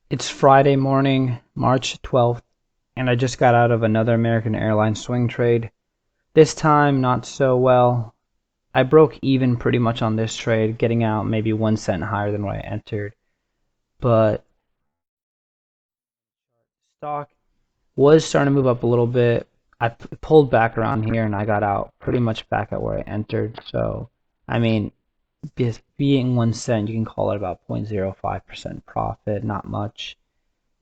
It's Friday morning, March 12th, and I just got out of another American Airlines swing trade. This time, not so well. I broke even pretty much on this trade, getting out maybe 1 cent higher than what I entered. But stock was starting to move up a little bit. I pulled back around here and I got out pretty much back at where I entered. So, I mean, being 1 cent, you can call it about 0.05% profit, not much.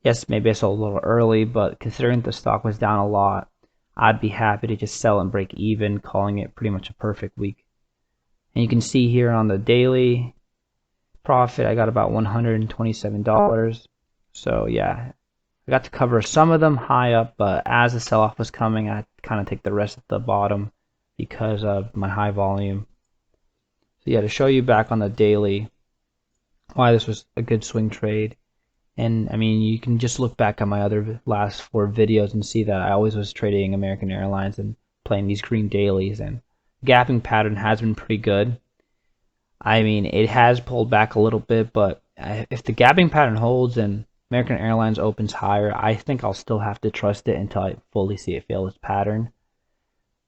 Yes, maybe I sold a little early, but considering the stock was down a lot, I'd be happy to just sell and break even, calling it pretty much a perfect week. And you can see here on the daily profit, I got about $127. So yeah, I got to cover some of them high up, but as the sell-off was coming, I kind of take the rest at the bottom because of my high volume. So yeah, to show you back on the daily why this was a good swing trade. And I mean, you can just look back at my other last 4 videos and see that I always was trading American Airlines and playing these green dailies, and gapping pattern has been pretty good. I mean, it has pulled back a little bit, but if the gapping pattern holds and American Airlines opens higher, I think I'll still have to trust it until I fully see it fail its pattern.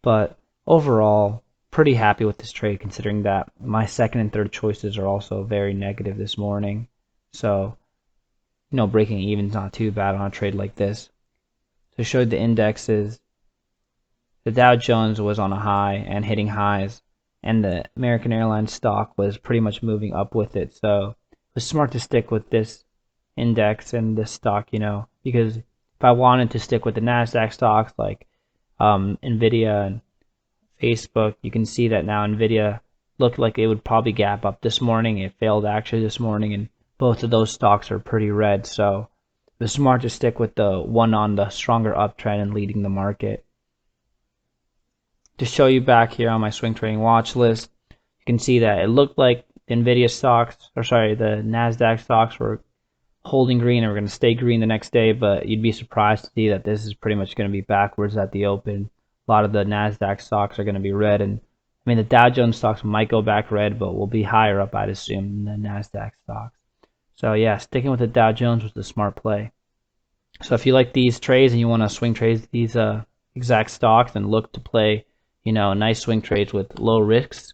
But overall, pretty happy with this trade considering that my second and third choices are also very negative this morning. So breaking even is not too bad on a trade like this. To show the indexes, the Dow Jones was on a high and hitting highs, and the American Airlines stock was pretty much moving up with it. So it was smart to stick with this index and this stock, because if I wanted to stick with the NASDAQ stocks like Nvidia and Facebook, you can see that now Nvidia looked like it would probably gap up this morning. It failed actually this morning, and both of those stocks are pretty red, so it was smart to stick with the one on the stronger uptrend and leading the market. To show you back here on my swing trading watch list, you can see that it looked like the Nvidia stocks, the NASDAQ stocks were holding green and were going to stay green the next day, but you'd be surprised to see that this is pretty much going to be backwards at the open. A lot of the NASDAQ stocks are going to be red, and I mean the Dow Jones stocks might go back red, but will be higher up, I'd assume, than the NASDAQ stocks. So yeah, sticking with the Dow Jones was the smart play. So if you like these trades and you want to swing trade these exact stocks and look to play, nice swing trades with low risks,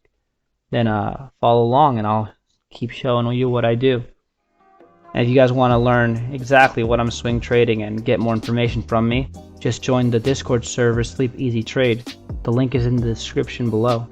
then follow along and I'll keep showing you what I do. And if you guys want to learn exactly what I'm swing trading and get more information from me, just join the Discord server Sleep Easy Trade. The link is in the description below.